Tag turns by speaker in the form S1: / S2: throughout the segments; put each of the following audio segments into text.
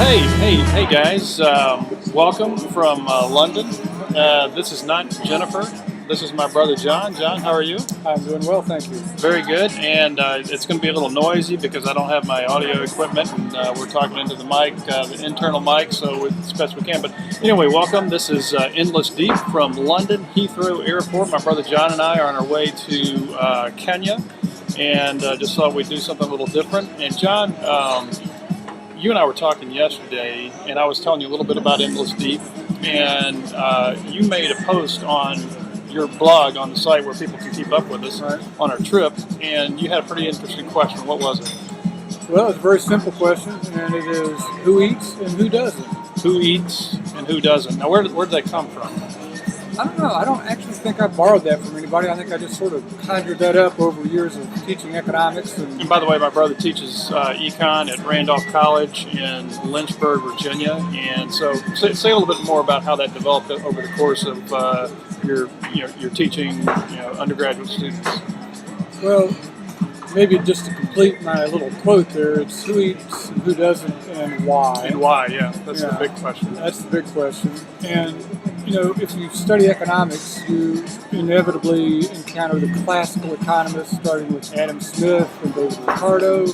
S1: Hey guys. Welcome from London. This is not Jennifer. This is my brother John. John, how are you?
S2: I'm doing well, thank you.
S1: Very good. And it's going to be a little noisy because I don't have my audio equipment, and we're talking into the mic, the internal mic, so it's best we can. But anyway, welcome. This is Endless Deep from London Heathrow Airport. My brother John and I are on our way to Kenya, and just thought we'd do something a little different. And John, you and I were talking yesterday, and I was telling you a little bit about Endless Deep, and you made a post on your blog on the site where people can keep up with us on our trip, and you had a pretty interesting question. What was it?
S2: Well, it's a very simple question, and it is who eats and who doesn't?
S1: Who eats and who doesn't? Now, where did that come from?
S2: I don't know. I don't actually think I borrowed that from anybody. I think I just sort of conjured that up over years of teaching economics.
S1: And by the way, my brother teaches econ at Randolph College in Lynchburg, Virginia. And so say a little bit more about how that developed over the course of your teaching undergraduate students.
S2: Well, maybe just to complete my little quote there, it's who eats and who doesn't and why.
S1: And why, yeah. That's the big question.
S2: That's the big question. And if you study economics, you inevitably encounter the classical economists, starting with Adam Smith and David Ricardo,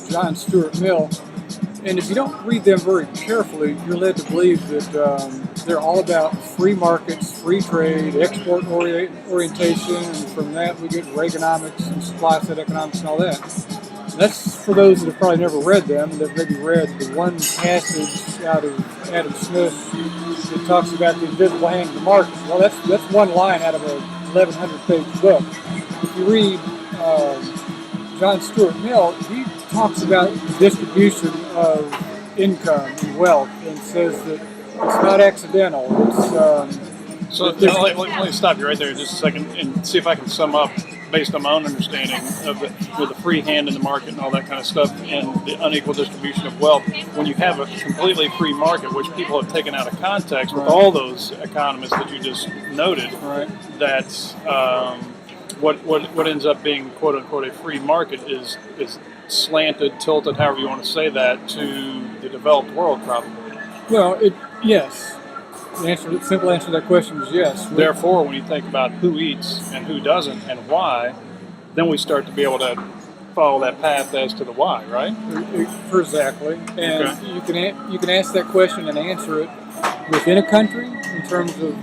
S2: John Stuart Mill. And if you don't read them very carefully, you're led to believe that they're all about free markets, free trade, export orientation, and from that we get Reaganomics and supply-side economics and all that. That's for those that have probably never read them, and they've maybe read the one passage out of Adam Smith that talks about the invisible hand of the market. Well, that's one line out of a 1,100-page book. If you read John Stuart Mill, he talks about the distribution of income and wealth and says that it's not accidental.
S1: So let me stop you right there just a second and see if I can sum up based on my own understanding of with the free hand in the market and all that kind of stuff and the unequal distribution of wealth. When you have a completely free market, which people have taken out of context with all those economists that you just noted, that's what ends up being quote unquote a free market is slanted, tilted, however you want to say that, to the developed world probably.
S2: Well, yes. The simple answer to that question is yes.
S1: Therefore, when you think about who eats and who doesn't and why, then we start to be able to follow that path as to the why, right?
S2: Exactly. And you can ask that question and answer it within a country in terms of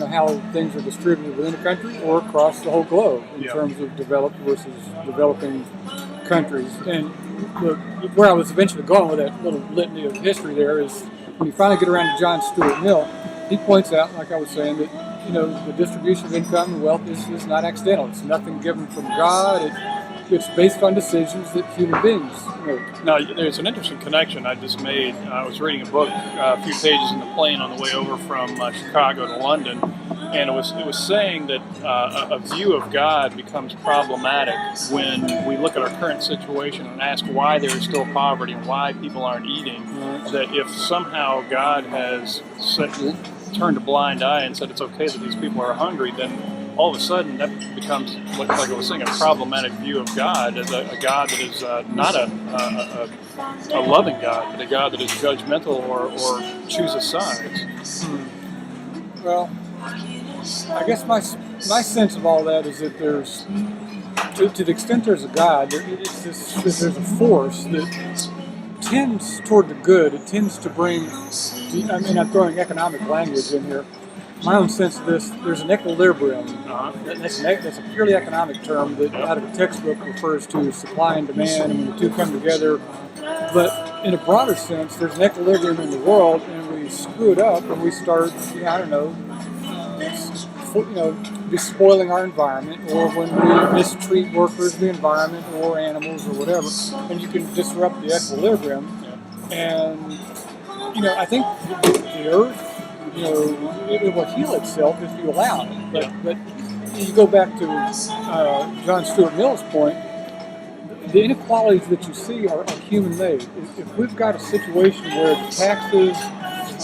S2: how things are distributed within a country, or across the whole globe in terms of developed versus developing countries. And where I was eventually going with that little litany of history there is when you finally get around to John Stuart Mill, he points out, like I was saying, that the distribution of income and wealth is not accidental. It's nothing given from God. It's based on decisions that human beings make.
S1: Now, there's an interesting connection I just made. I was reading a book, a few pages in the plane on the way over from Chicago to London, and it was saying that a view of God becomes problematic when we look at our current situation and ask why there is still poverty and why people aren't eating. That if somehow God has turned a blind eye and said it's okay that these people are hungry, then all of a sudden that becomes, like I was saying, a problematic view of God as a God that is not a loving God, but a God that is judgmental or chooses sides.
S2: Well, I guess my sense of all that is that there's, to the extent there's a God, there's a force that tends toward the good. It tends to bring, I'm throwing economic language in here. My own sense of this, there's an equilibrium. That's a purely economic term that out of a textbook refers to supply and demand, and when the two come together. But in a broader sense, there's an equilibrium in the world, and we screw it up, and we start, despoiling our environment, or when we mistreat workers, the environment, or animals, or whatever, and you can disrupt the equilibrium. And I think the Earth, it will heal itself if you allow it. But you go back to John Stuart Mill's point, the inequalities that you see are human-made. If we've got a situation where the taxes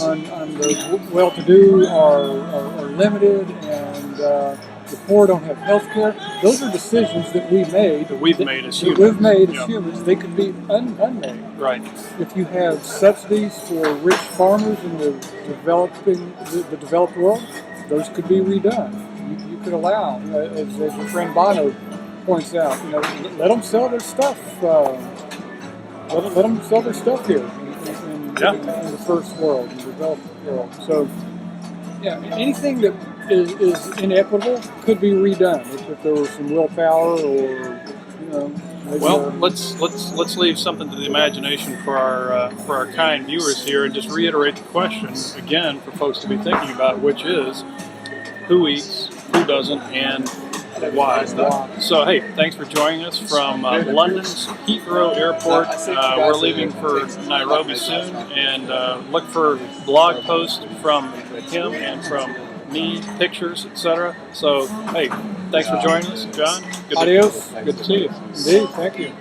S2: on the well-to-do are limited, and the poor don't have health care. Those are decisions that we made.
S1: That we've made as
S2: that
S1: humans.
S2: We've made as
S1: Yeah.
S2: humans. They could be unmade.
S1: Right.
S2: If you have subsidies for rich farmers in the developed world, those could be redone. You could allow, as your friend Bono points out, let them sell their stuff. Let them sell their stuff here in the first world, in the developed world. So, yeah, anything that is inequitable could be redone if there was some willpower or, maybe
S1: Well, let's leave something to the imagination for our kind viewers here, and just reiterate the question again for folks to be thinking about, which is who eats, who doesn't, and why. So, hey, thanks for joining us from London's Heathrow Airport. We're leaving for Nairobi soon, and look for blog posts from him and from me, pictures, etc. So, hey, thanks for joining us, John.
S2: Adios.
S1: Good to see you.
S2: Indeed, thank you.